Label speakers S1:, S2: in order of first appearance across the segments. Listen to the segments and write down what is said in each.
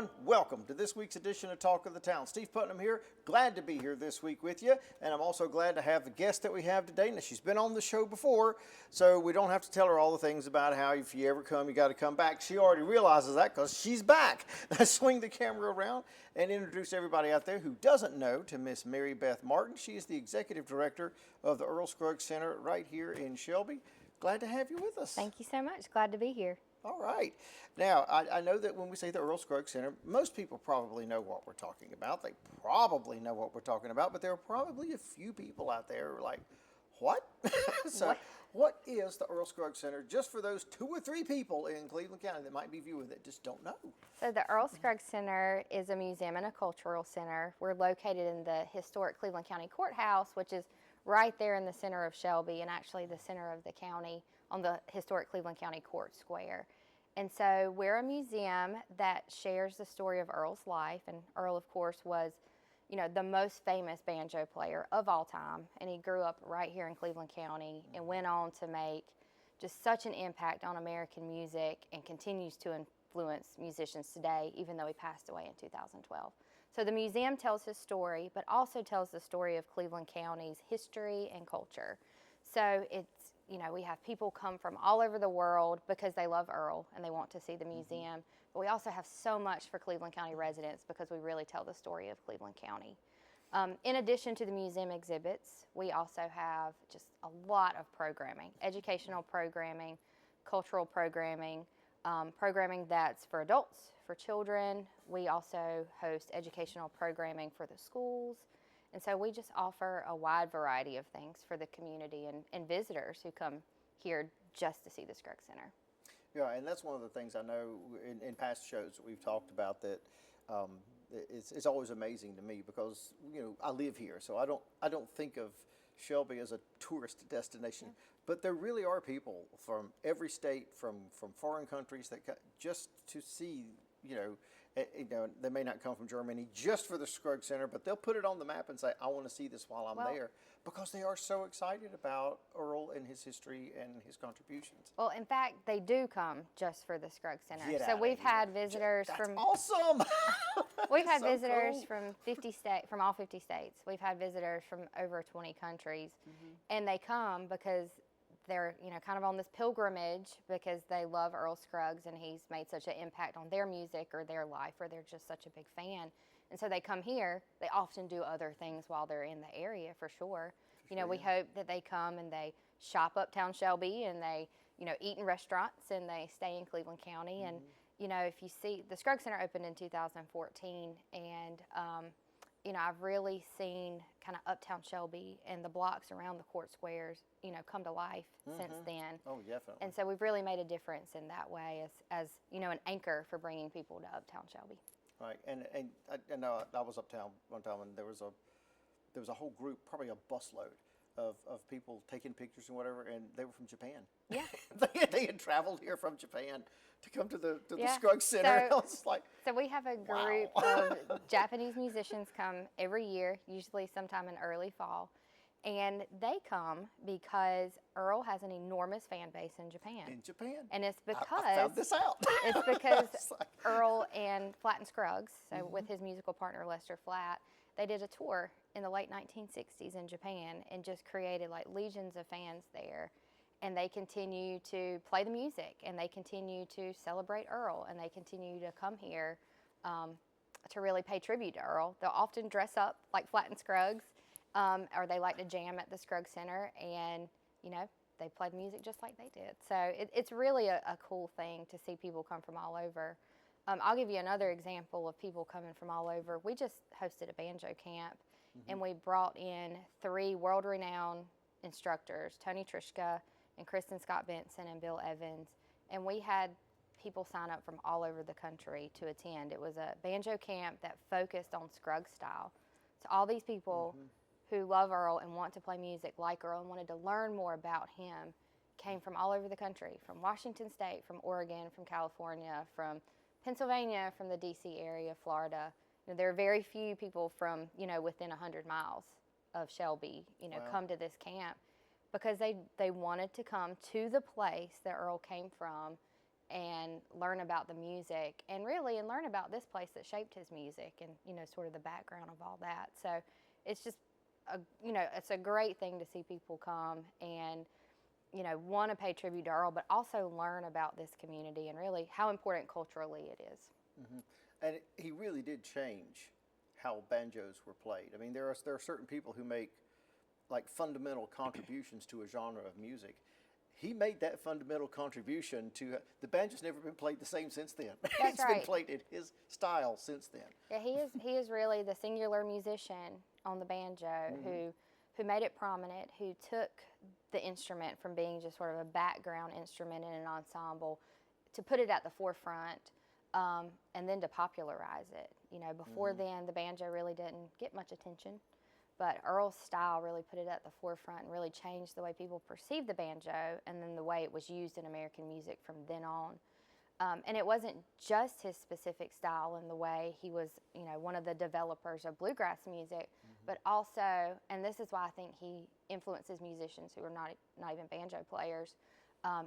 S1: everyone. Welcome to this week's edition of Talk of the Town. Steve Putnam here. Glad to be here this week with you. And I'm also glad to have the guest that we have today. Now, she's been on the show before, so we don't have to tell her all the things about how if you ever come, you got to come back. She already realizes that because she's back. Let's swing the camera around and introduce everybody out there who doesn't know to Miss Mary Beth Martin. She is the Executive Director of the Earl Scruggs Center right here in Shelby. Glad to have you with us.
S2: Thank you so much. Glad to be here.
S1: All right. Now, I know that when we say the Earl Scruggs Center, most people probably know what we're talking about. They probably know what we're talking about, but there are probably a few people out there who are like, what? So, what is the Earl Scruggs Center, just for those 2 or 3 people in Cleveland County that might be viewing that just don't know?
S2: So the Earl Scruggs Center is a museum and a cultural center. We're located in the historic Cleveland County Courthouse, which is right there in the center of Shelby and actually the center of the county on the historic Cleveland County Court Square. And so we're a museum that shares the story of Earl's life. And Earl, of course, was, you know, the most famous banjo player of all time. And he grew up right here in Cleveland County and went on to make just such an impact on American music and continues to influence musicians today, even though he passed away in 2012. So the museum tells his story, but also tells the story of Cleveland County's history and culture. So it's, you know, we have people come from all over the world because they love Earl and they want to see the museum. But we also have so much for Cleveland County residents because we really tell the story of Cleveland County. In addition to the museum exhibits, we also have just a lot of programming, educational programming, cultural programming, programming that's for adults, for children. We also host educational programming for the schools. And so we just offer a wide variety of things for the community and visitors who come here just to see the Scruggs Center.
S1: Yeah, and that's one of the things I know in past shows that we've talked about that it's always amazing to me because, you know, I live here, so I don't think of Shelby as a tourist destination, but there really are people from every state, from foreign countries that just to see, you know, they may not come from Germany just for the Scruggs Center, but they'll put it on the map and say, I want to see this while I'm there, because they are so excited about Earl and his history and his contributions.
S2: Well, in fact, they do come just for the Scruggs Center. So we've had visitors from
S1: awesome.
S2: We've had
S1: so
S2: visitors
S1: cool.
S2: from all 50 states. We've had visitors from over 20 countries, and they come because they're, you know, kind of on this pilgrimage because they love Earl Scruggs and he's made such an impact on their music or their life, or they're just such a big fan. And so they come here. They often do other things while they're in the area, for sure. You know, we hope that they come and they shop uptown Shelby and they, you know, eat in restaurants and they stay in Cleveland County. And, you know, if you see, the Scruggs Center opened in 2014, and you know, I've really seen kind of uptown Shelby and the blocks around the court squares, you know, come to life since then.
S1: Oh, definitely.
S2: And so we've really made a difference in that way as you know, an anchor for bringing people to uptown Shelby.
S1: Right, and I know I was uptown one time, and there was a whole group, probably a busload of people taking pictures and whatever, and they were from Japan.
S2: Yeah.
S1: they had traveled here from Japan to come to the Scruggs Center.
S2: So,
S1: I was like,
S2: so we have a group of Japanese musicians come every year, usually sometime in early fall. And they come because Earl has an enormous fan base in Japan.
S1: In Japan.
S2: And it's because
S1: I found this out.
S2: It's because Earl and Flatt and Scruggs, so with his musical partner Lester Flatt, they did a tour in the late 1960s in Japan and just created like legions of fans there. And they continue to play the music, and they continue to celebrate Earl, and they continue to come here to really pay tribute to Earl. They'll often dress up like Flatt and Scruggs, or they like to jam at the Scruggs Center, and, you know, they play music just like they did. So it's really a cool thing to see people come from all over. I'll give you another example of people coming from all over. We just hosted a banjo camp, and we brought in 3 world-renowned instructors, Tony Trischka and Kristen Scott Benson and Bill Evans, and we had people sign up from all over the country to attend. It was a banjo camp that focused on Scruggs style. So all these people who love Earl and want to play music like Earl and wanted to learn more about him came from all over the country, from Washington State, from Oregon, from California, from Pennsylvania, from the D.C. area, Florida. You know, there are very few people from, you know, within 100 miles of Shelby, you know, come to this camp because they wanted to come to the place that Earl came from and learn about the music and learn about this place that shaped his music and, sort of the background of all that. So it's just, it's a great thing to see people come and, want to pay tribute to Earl, but also learn about this community and really how important culturally it is.
S1: And he really did change how banjos were played. I mean, there are certain people who make like fundamental contributions to a genre of music. He made that fundamental contribution to the banjo's never been played the same since then.
S2: That's
S1: It's been played in his style since then.
S2: Yeah, he is really the singular musician on the banjo who made it prominent, who took the instrument from being just sort of a background instrument in an ensemble to put it at the forefront, and then to popularize it. Before then, the banjo really didn't get much attention, but Earl's style really put it at the forefront and really changed the way people perceived the banjo and then the way it was used in American music from then on. And it wasn't just his specific style and the way he was, one of the developers of bluegrass music, but also, and this is why I think he influences musicians who are not even banjo players,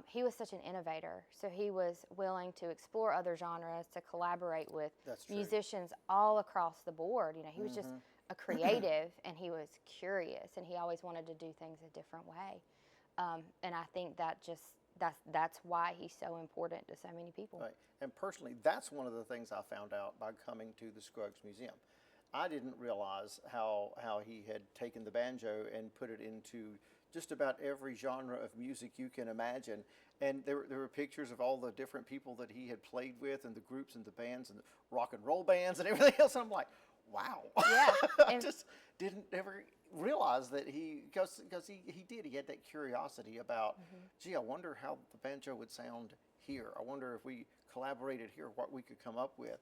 S2: he was such an innovator. So he was willing to explore other genres, to collaborate with musicians all across the board. He was just a creative, and he was curious, and he always wanted to do things a different way. And I think that's why he's so important to so many people.
S1: Right. And personally, that's one of the things I found out by coming to the Scruggs Museum. I didn't realize how he had taken the banjo and put it into just about every genre of music you can imagine. And there were pictures of all the different people that he had played with and the groups and the bands and the rock and roll bands and everything else. And I'm like, wow.
S2: Yeah.
S1: I just didn't ever realize that because he had that curiosity about, gee, I wonder how the banjo would sound here. I wonder if we collaborated here, what we could come up with.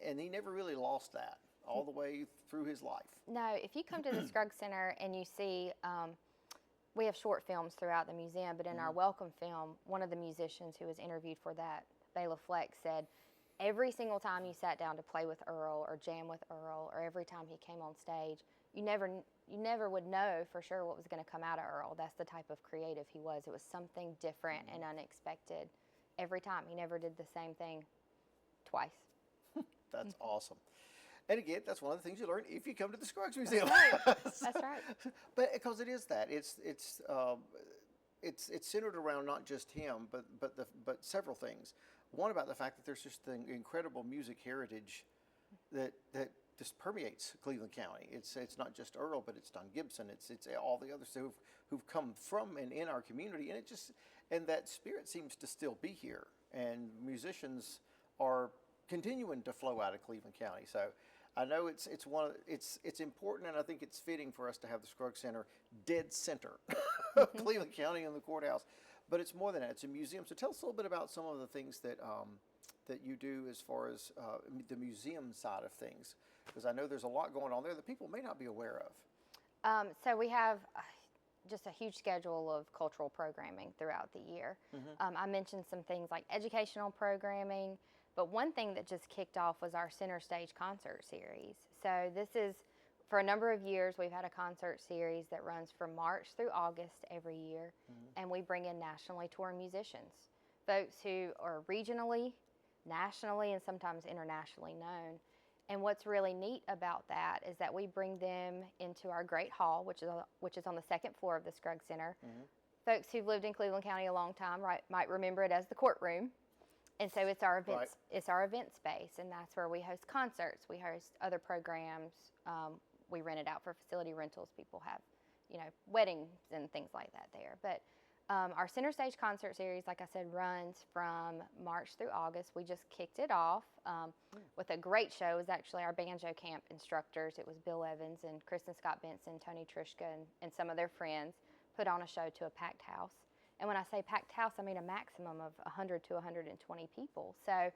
S1: And he never really lost that all the way through his life.
S2: No, if you come to the Scruggs Center and you see, we have short films throughout the museum, but in our welcome film, one of the musicians who was interviewed for that, Bela Fleck, said every single time you sat down to play with Earl or jam with Earl, or every time he came on stage, you never would know for sure what was going to come out of Earl. That's the type of creative he was. It was something different and unexpected every time. He never did the same thing twice.
S1: That's awesome. And again, that's one of the things you learn if you come to the Scruggs Museum.
S2: That's right.
S1: But because it is that it's centered around not just him, but several things. One, about the fact that there's just the incredible music heritage that just permeates Cleveland County. It's not just Earl, but it's Don Gibson. It's all the others who've come from and in our community, and that spirit seems to still be here. And musicians are continuing to flow out of Cleveland County. So I know it's important, and I think it's fitting for us to have the Scruggs Center dead center of Cleveland County and the courthouse. But it's more than that. It's a museum. So tell us a little bit about some of the things that you do as far as the museum side of things, because I know there's a lot going on there that people may not be aware of.
S2: So we have just a huge schedule of cultural programming throughout the year. I mentioned some things like educational programming, but one thing that just kicked off was our Center Stage concert series. So this is, for a number of years, we've had a concert series that runs from March through August every year, and we bring in nationally touring musicians, folks who are regionally, nationally, and sometimes internationally known. And what's really neat about that is that we bring them into our great hall, which is on the second floor of the Scruggs Center. Folks who've lived in Cleveland County a long time might remember it as the courtroom. And so it's our event space, and that's where we host concerts. We host other programs. We rent it out for facility rentals. People have, weddings and things like that there. But our Center Stage concert series, like I said, runs from March through August. We just kicked it off with a great show. It was actually our banjo camp instructors. It was Bill Evans and Kristen Scott Benson, Tony Trischka, and some of their friends put on a show to a packed house. And when I say packed house, I mean a maximum of 100 to 120 people. So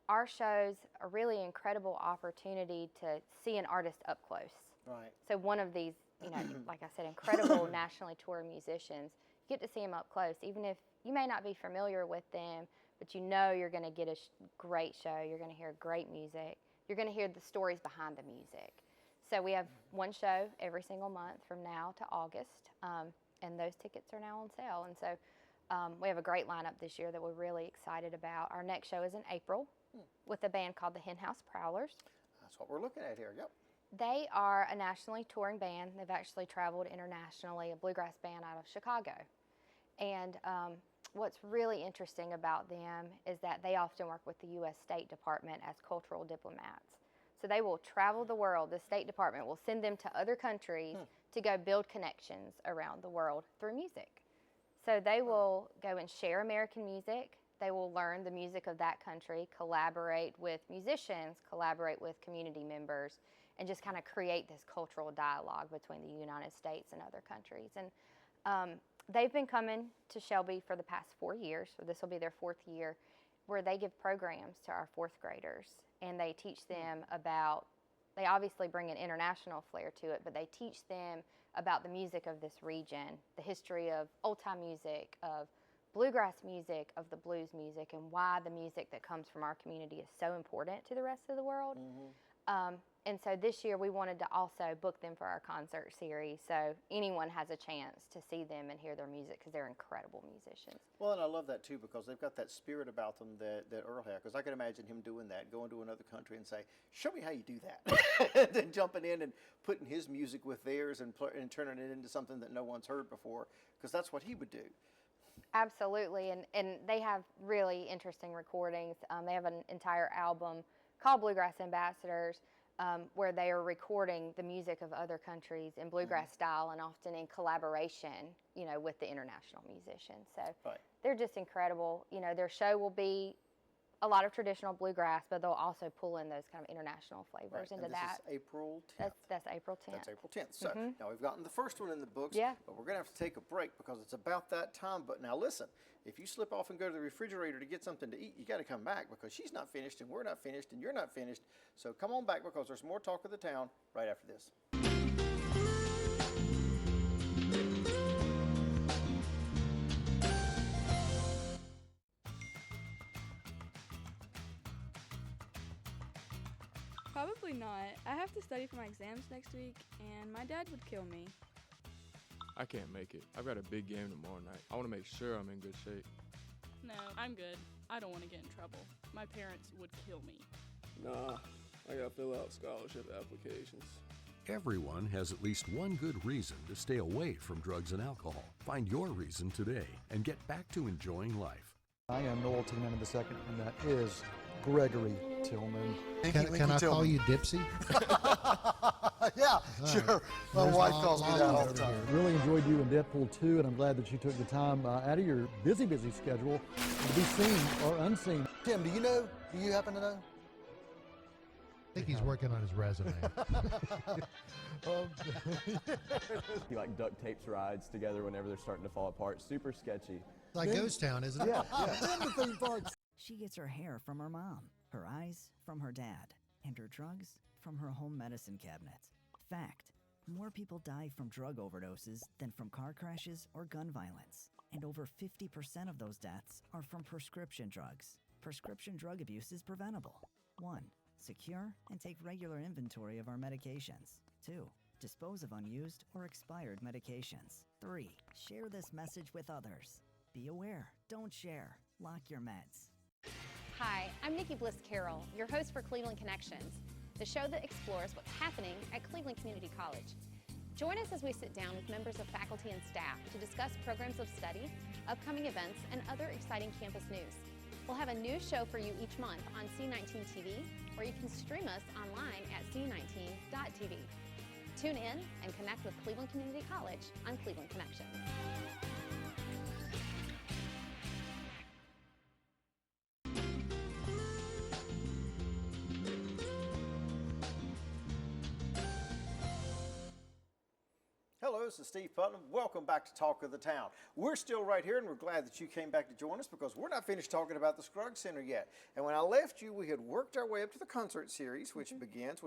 S2: our shows a really incredible opportunity to see an artist up close.
S1: Right.
S2: So one of these, like I said, incredible nationally toured musicians, you get to see them up close, even if you may not be familiar with them, but you're going to get a great show. You're going to hear great music. You're going to hear the stories behind the music. So we have one show every single month from now to August. And those tickets are now on sale. And so We have a great lineup this year that we're really excited about. Our next show is in April with a band called the Hen House Prowlers.
S1: That's what we're looking at here. Yep.
S2: They are a nationally touring band. They've actually traveled internationally, a bluegrass band out of Chicago. And what's really interesting about them is that they often work with the U.S. State Department as cultural diplomats. So they will travel the world. The State Department will send them to other countries to go build connections around the world through music. So they will go and share American music. They will learn the music of that country, collaborate with musicians, collaborate with community members, and just kind of create this cultural dialogue between the United States and other countries. And they've been coming to Shelby for the past 4 years, so this will be their 4th year, where they give programs to our 4th graders. And they teach them about, they obviously bring an international flair to it, but they teach them about the music of this region, the history of old-time music, of bluegrass music, of the blues music, and why the music that comes from our community is so important to the rest of the world. And so this year we wanted to also book them for our concert series, so anyone has a chance to see them and hear their music because they're incredible musicians.
S1: Well, and I love that too because they've got that spirit about them that Earl had. Because I can imagine him doing that, going to another country and say, "Show me how you do that," and then jumping in and putting his music with theirs and turning it into something that no one's heard before. Because that's what he would do.
S2: Absolutely, and they have really interesting recordings. They have an entire album called Bluegrass Ambassadors, where they are recording the music of other countries in bluegrass style and often in collaboration, you know, with the international musicians. So they're just incredible. You know, their show will be a lot of traditional bluegrass, but they'll also pull in those kind of international flavors into that.
S1: This is April 10th.
S2: That's April 10th.
S1: That's April 10th. So now we've gotten the first one in the books, but we're going to have to take a break because it's about that time. But now listen, if you slip off and go to the refrigerator to get something to eat, you got to come back because she's not finished and we're not finished and you're not finished. So come on back because there's more talk of the town right after this.
S3: Probably not. I have to study for my exams next week, and my dad would kill me.
S4: I can't make it. I've got a big game tomorrow night. I want to make sure I'm in good shape.
S5: No, I'm good. I don't want to get in trouble. My parents would kill me.
S4: Nah, I gotta fill out scholarship applications.
S6: Everyone has at least one good reason to stay away from drugs and alcohol. Find your reason today and get back to enjoying life.
S7: I am Noel Tillman II, and that is Gregory Tillman.
S8: Can I call you Dipsy?
S7: Yeah, sure. My wife calls me that all the time.
S8: Here.
S7: Really enjoyed you in Deadpool 2, and I'm glad that you took the time out of your busy schedule to be seen or unseen. Tim, do you happen to know?
S8: I think he's working on his resume.
S9: He like duct tapes rides together whenever they're starting to fall apart. Super sketchy.
S8: Like Ghost Town, isn't it?
S7: Yeah. The theme parks.
S10: She gets her hair from her mom, her eyes from her dad, and her drugs from her home medicine cabinet. Fact, more people die from drug overdoses than from car crashes or gun violence. And over 50% of those deaths are from prescription drugs. Prescription drug abuse is preventable. 1. Secure and take regular inventory of our medications. 2. Dispose of unused or expired medications. 3. Share this message with others. Be aware, don't share, lock your meds.
S11: Hi, I'm Nikki Bliss Carroll, your host for Cleveland Connections, the show that explores what's happening at Cleveland Community College. Join us as we sit down with members of faculty and staff to discuss programs of study, upcoming events, and other exciting campus news. We'll have a new show for you each month on C19 TV, or you can stream us online at c19.tv. Tune in and connect with Cleveland Community College on Cleveland Connections.
S1: Hello, this is Steve Putnam. Welcome back to Talk of the Town. We're still right here, and we're glad that you came back to join us because we're not finished talking about the Scruggs Center yet. And when I left you, we had worked our way up to the concert series, which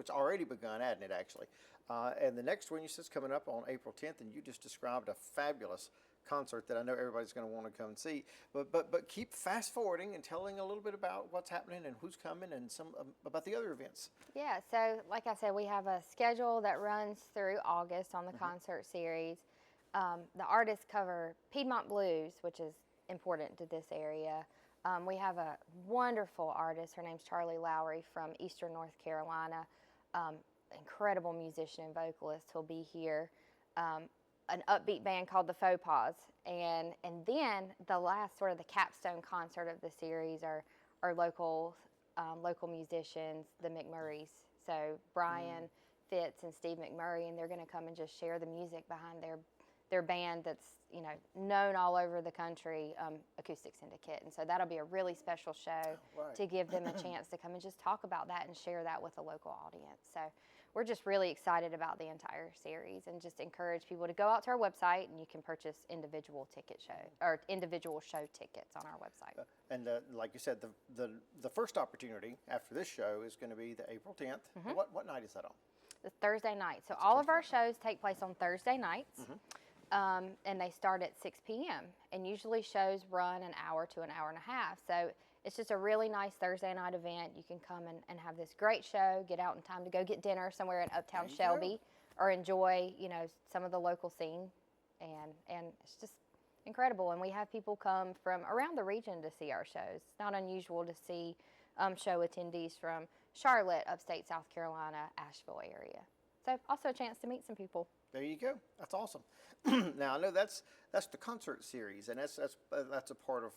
S1: already begun, hadn't it, actually? And the next one you said is coming up on April 10th, and you just described a fabulous concert that I know everybody's going to want to come and see. But keep fast forwarding and telling a little bit about what's happening and who's coming and some about the other events.
S2: Yeah, so like I said, we have a schedule that runs through August on the concert series. The artists cover Piedmont Blues, which is important to this area. We have a wonderful artist. Her name's Charlie Lowry from Eastern North Carolina. Incredible musician and vocalist. He'll be here. An upbeat band called the Faux Pas. And then the last sort of the capstone concert of the series are local musicians, the McMurrays. So Brian Fitz and Steve McMurray, and they're going to come and just share the music behind their band that's, you know, known all over the country, Acoustic Syndicate. And so that'll be a really special show to give them a chance to come and just talk about that and share that with the local audience. So we're just really excited about the entire series and just encourage people to go out to our website, and you can purchase individual show tickets on our website.
S1: And like you said, the first opportunity after this show is going to be the April 10th. What night is that on?
S2: The Thursday night. So all of our shows take place on Thursday nights. And they start at 6 p.m. And usually shows run an hour to an hour and a half. So it's just a really nice Thursday night event. You can come and have this great show, get out in time to go get dinner somewhere in Uptown Shelby, or enjoy, you know, some of the local scene. And it's just incredible. And we have people come from around the region to see our shows. It's not unusual to see show attendees from Charlotte, upstate South Carolina, Asheville area. So also a chance to meet some people.
S1: There you go. That's awesome. Now I know that's the concert series, and that's a part of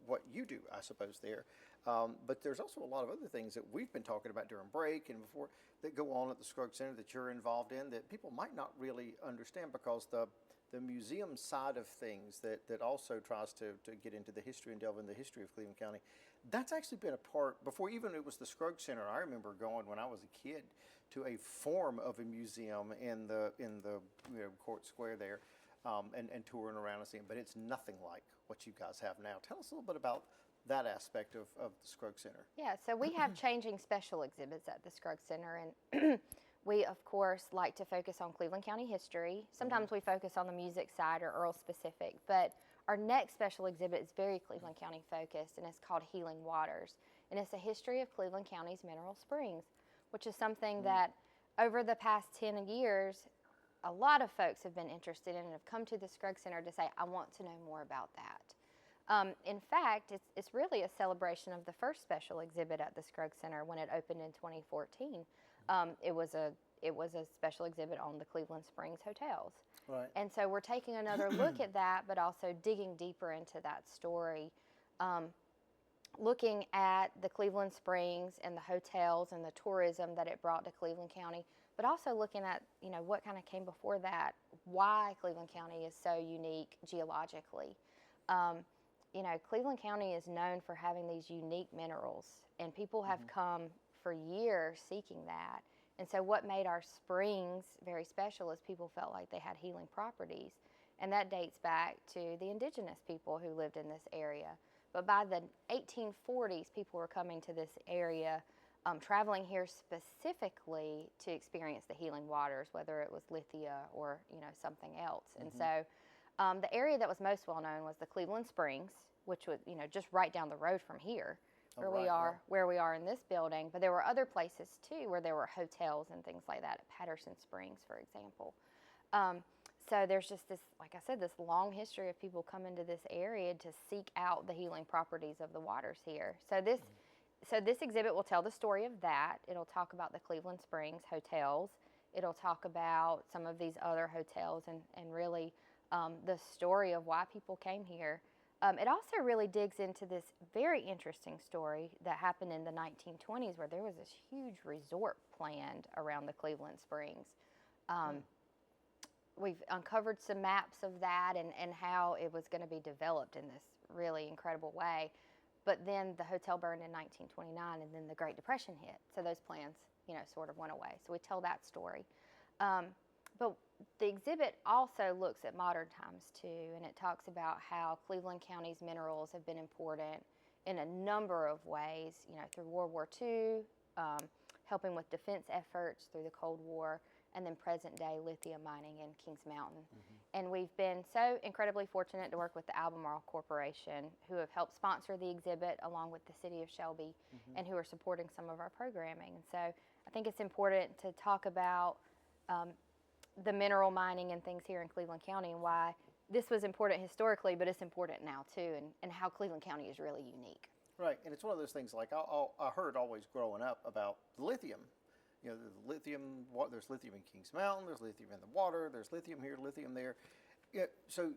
S1: what you do, I suppose there. But there's also a lot of other things that we've been talking about during break and before that go on at the Scruggs Center that you're involved in that people might not really understand, because the museum side of things that also tries to get into the history and delve into the history of Cleveland County, that's actually been a part before even it was the Scruggs Center. I remember going when I was a kid to a form of a museum in the Court Square there, and touring around and seeing. But it's nothing like what you guys have now. Tell us a little bit about that aspect of the Scruggs Center.
S2: Yeah, so we have changing special exhibits at the Scruggs Center, and we, of course, like to focus on Cleveland County history. Sometimes we focus on the music side or Earl specific, but our next special exhibit is very Cleveland County focused, and it's called Healing Waters. And it's a history of Cleveland County's mineral springs, which is something that over the past 10 years, a lot of folks have been interested in and have come to the Scruggs Center to say, I want to know more about that. In fact, it's really a celebration of the first special exhibit at the Scruggs Center when it opened in 2014. It was a special exhibit on the Cleveland Springs hotels.
S1: Right.
S2: And so we're taking another look at that, but also digging deeper into that story, looking at the Cleveland Springs and the hotels and the tourism that it brought to Cleveland County, but also looking at, what kind of came before that, why Cleveland County is so unique geologically. Cleveland County is known for having these unique minerals, and people have come for years seeking that. And so what made our springs very special is people felt like they had healing properties. And that dates back to the indigenous people who lived in this area. But by the 1840s, people were coming to this area, traveling here specifically to experience the healing waters, whether it was Lithia or, something else. And so the area that was most well known was the Cleveland Springs, which was, just right down the road from here. Where we are in this building, but there were other places too where there were hotels and things like that at Patterson Springs, for example. So there's just this, like I said, this long history of people coming to this area to seek out the healing properties of the waters here. So this exhibit will tell the story of that. It'll talk about the Cleveland Springs hotels. It'll talk about some of these other hotels and really the story of why people came here. It also really digs into this very interesting story that happened in the 1920s where there was this huge resort planned around the Cleveland Springs. We've uncovered some maps of that and how it was going to be developed in this really incredible way. But then the hotel burned in 1929 and then the Great Depression hit. So those plans, sort of went away. So we tell that story. But the exhibit also looks at modern times too, and it talks about how Cleveland County's minerals have been important in a number of ways, through World War II, helping with defense efforts through the Cold War, and then present day lithium mining in Kings Mountain. And we've been so incredibly fortunate to work with the Albemarle Corporation, who have helped sponsor the exhibit along with the City of Shelby, and who are supporting some of our programming. And so I think it's important to talk about the mineral mining and things here in Cleveland County and why this was important historically, but it's important now too, and how Cleveland County is really unique.
S1: Right, and it's one of those things like I heard always growing up about lithium. You know, the lithium. There's lithium in Kings Mountain. There's lithium in the water. There's lithium here, lithium there. Yeah, so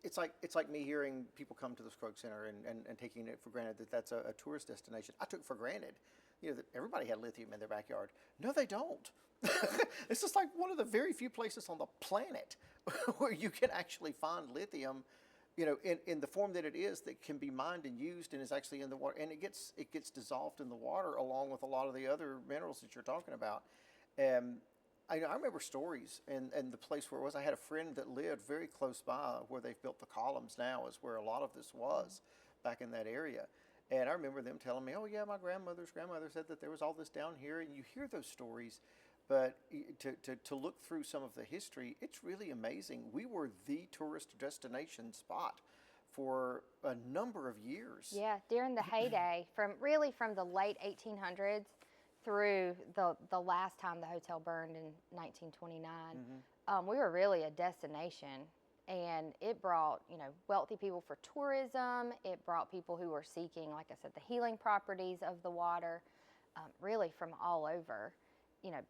S1: it's like me hearing people come to the Scruggs Center and taking it for granted that that's a tourist destination. I took for granted, you know, that everybody had lithium in their backyard. No, they don't. It's just like one of the very few places on the planet where you can actually find lithium, you know, in the form that it is, that can be mined and used and is actually in the water, and it gets dissolved in the water along with a lot of the other minerals that you're talking about. I remember stories, and the place where it was, I had a friend that lived very close by where they've built the columns now, is where a lot of this was back in that area. And I remember them telling me, oh yeah, my grandmother's grandmother said that there was all this down here, and you hear those stories. But to look through some of the history, it's really amazing. We were the tourist destination spot for a number of years.
S2: Yeah, during the heyday, from the late 1800s through the last time the hotel burned in 1929, we were really a destination, and it brought, you know, wealthy people for tourism. It brought people who were seeking, like I said, the healing properties of the water, really from all over. You know,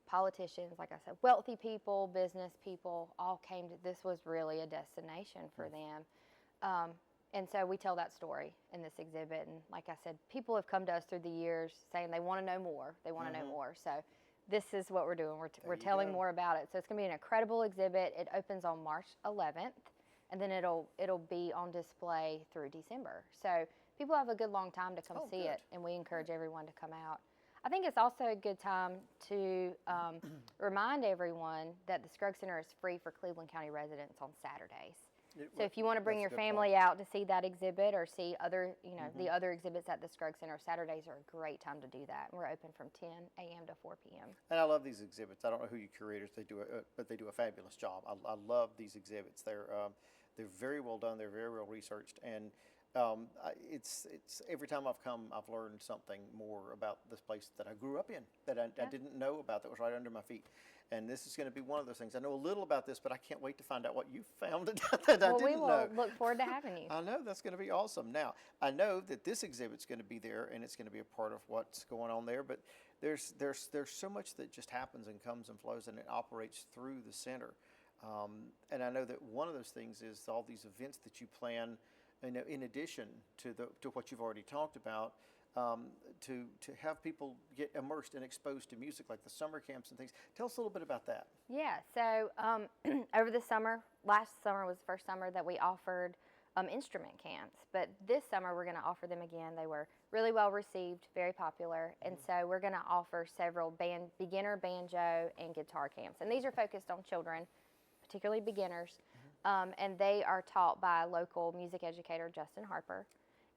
S2: politicians, like I said, wealthy people, business people, all came to, this was really a destination for them. And so we tell that story in this exhibit. And like I said, people have come to us through the years saying they want to know more. They want to know more. So this is what we're doing. We're telling more about it. So it's going to be an incredible exhibit. It opens on March 11th, and then it'll be on display through December. So people have a good long time to come see it, and we encourage everyone to come out. I think it's also a good time to remind everyone that the Scruggs Center is free for Cleveland County residents on Saturdays. So if you want to bring your family out to see that exhibit or see other, you know, the other exhibits at the Scruggs Center, Saturdays are a great time to do that. We're open from 10 a.m. to 4 p.m.
S1: And I love these exhibits. I don't know who your curators, but they do a fabulous job. I love these exhibits. They're very well done. They're very well researched, and it's every time I've come, I've learned something more about this place that I grew up in, that I didn't know about, that was right under my feet. And this is going to be one of those things. I know a little about this, but I can't wait to find out what you found that I didn't know.
S2: Well, we will look forward to having you.
S1: I know, that's going to be awesome. Now, I know that this exhibit's going to be there, and it's going to be a part of what's going on there, but there's so much that just happens and comes and flows, and it operates through the center. And I know that one of those things is all these events that you plan, in addition to what you've already talked about, to have people get immersed and exposed to music, like the summer camps and things. Tell us a little bit about that.
S2: Yeah, so over the summer, last summer was the first summer that we offered instrument camps, but this summer we're going to offer them again. They were really well received, very popular, and so we're going to offer several beginner banjo and guitar camps, and these are focused on children, particularly beginners, and they are taught by local music educator Justin Harper.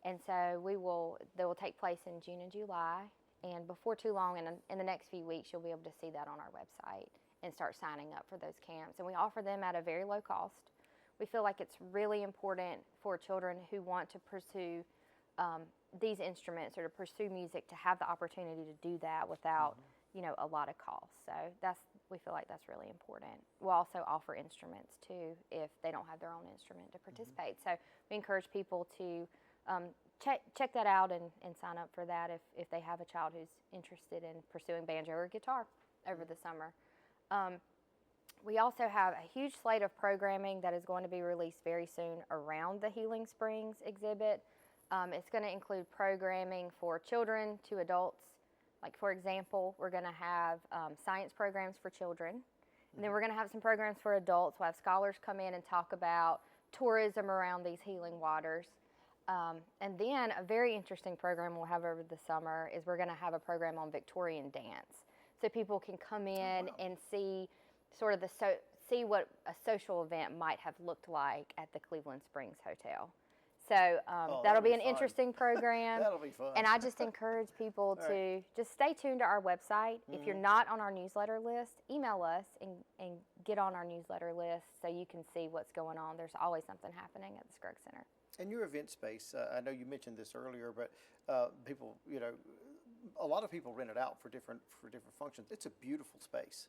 S2: And so they will take place in June and July, and before too long, in the next few weeks, you'll be able to see that on our website and start signing up for those camps. And we offer them at a very low cost. We feel like it's really important for children who want to pursue these instruments or to pursue music to have the opportunity to do that without, you know, a lot of cost. So we feel like that's really important. We'll also offer instruments too if they don't have their own instrument to participate. So we encourage people to check that out and sign up for that if they have a child who's interested in pursuing banjo or guitar over the summer. We also have a huge slate of programming that is going to be released very soon around the Healing Springs exhibit. It's going to include programming for children to adults. Like, for example, we're going to have science programs for children. And then we're going to have some programs for adults. We'll have scholars come in and talk about tourism around these healing waters. And then a very interesting program we'll have over the summer is we're going to have a program on Victorian dance. So people can come in and see sort of see what a social event might have looked like at the Cleveland Springs Hotel. So that'll be an interesting program.
S1: That'll be fun.
S2: And I just encourage people to just stay tuned to our website. If you're not on our newsletter list, email us and get on our newsletter list so you can see what's going on. There's always something happening at the Scruggs Center.
S1: And your event space, I know you mentioned this earlier, but people, you know, a lot of people rent it out for different functions. It's a beautiful space.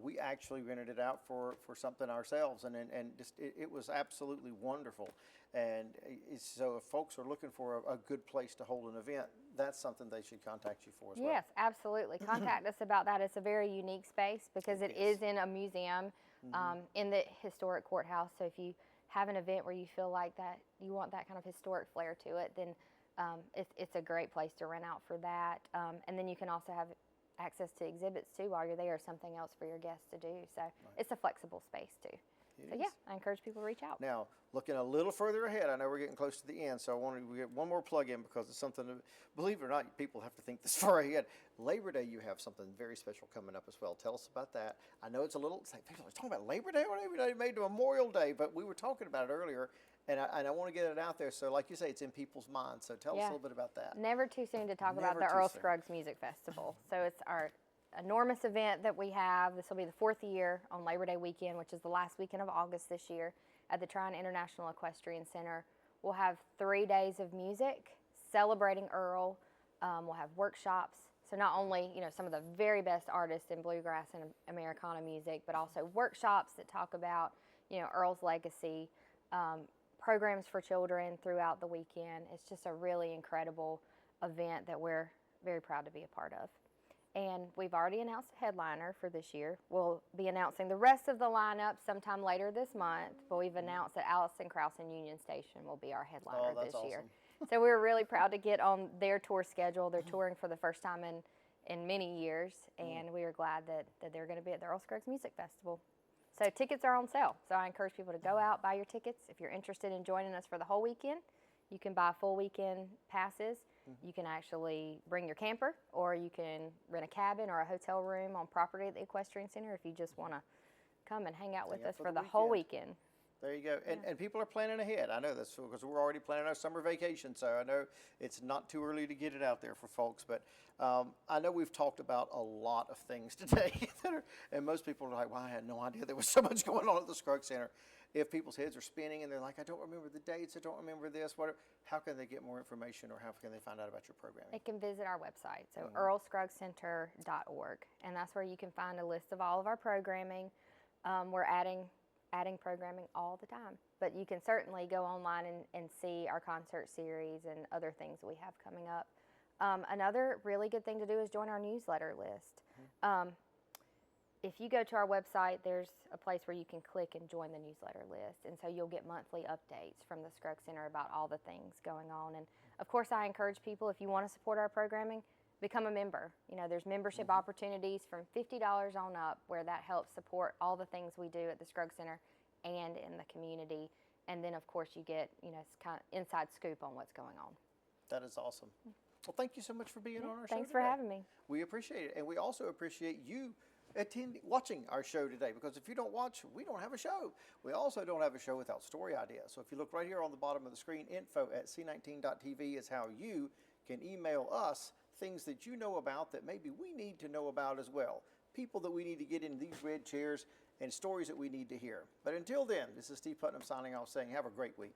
S1: we actually rented it out for something ourselves, and just it was absolutely wonderful. And so if folks are looking for a good place to hold an event, that's something they should contact you for as well.
S2: Yes, absolutely. Contact us about that. It's a very unique space because it is in a museum in the historic courthouse. So if you have an event where you feel like that, you want that kind of historic flair to it, then it's a great place to rent out for that. And then you can also have access to exhibits too while you're there, something else for your guests to do. So it's a flexible space too. So yeah, I encourage people to reach out.
S1: Now, looking a little further ahead, I know we're getting close to the end, so I wanted to get one more plug in because it's something, believe it or not, people have to think this far ahead. Labor Day, you have something very special coming up as well. Tell us about that. I know it's it's like people are talking about Labor Day, or Labor Day made to Memorial Day, but we were talking about it earlier, and I want to get it out there. So like you say, it's in people's minds. So tell us a little bit about that.
S2: Never too soon to talk about the Earl Scruggs Music Festival. So it's our enormous event that we have. This will be the 4th year on Labor Day weekend, which is the last weekend of August this year at the Trine International Equestrian Center. We'll have 3 days of music celebrating Earl. We'll have workshops. So not only, some of the very best artists in bluegrass and Americana music, but also workshops that talk about, Earl's legacy, programs for children throughout the weekend. It's just a really incredible event that we're very proud to be a part of. And we've already announced a headliner for this year. We'll be announcing the rest of the lineup sometime later this month, but we've announced that Allison Krauss and Union Station will be our headliner this year. So we're really proud to get on their tour schedule. They're touring for the first time in many years, and we are glad that they're going to be at the Earl Scruggs Music Festival. So tickets are on sale. So I encourage people to go out, buy your tickets. If you're interested in joining us for the whole weekend, you can buy full weekend passes. You can actually bring your camper, or you can rent a cabin or a hotel room on property at the Equestrian Center if you just want to come and hang out with us for the whole weekend.
S1: There you go. And people are planning ahead. I know this because we're already planning our summer vacation, so I know it's not too early to get it out there for folks. But I know we've talked about a lot of things today, and most people are like, well, I had no idea there was so much going on at the Scruggs Center. If people's heads are spinning and they're like, I don't remember the dates, I don't remember this, how can they get more information, or how can they find out about your programming?
S2: They can visit our website, so earlscruggscenter.org, and that's where you can find a list of all of our programming. We're adding programming all the time, but you can certainly go online and see our concert series and other things we have coming up. Another really good thing to do is join our newsletter list. If you go to our website, there's a place where you can click and join the newsletter list, and so you'll get monthly updates from the Scruggs Center about all the things going on. And of course, I encourage people, if you want to support our programming, become a member. There's membership opportunities from $50 on up, where that helps support all the things we do at the Scruggs Center and in the community. And then, of course, you get, it's kind of inside scoop on what's going on.
S1: That is awesome. Well, thank you so much for being on our show
S2: Thanks for having me.
S1: We appreciate it. And we also appreciate you watching our show today, because if you don't watch, we don't have a show. We also don't have a show without story ideas. So if you look right here on the bottom of the screen, info@c19.tv is how you can email us things that you know about that maybe we need to know about as well. People that we need to get in these red chairs, and stories that we need to hear. But until then, this is Steve Putnam signing off, saying have a great week.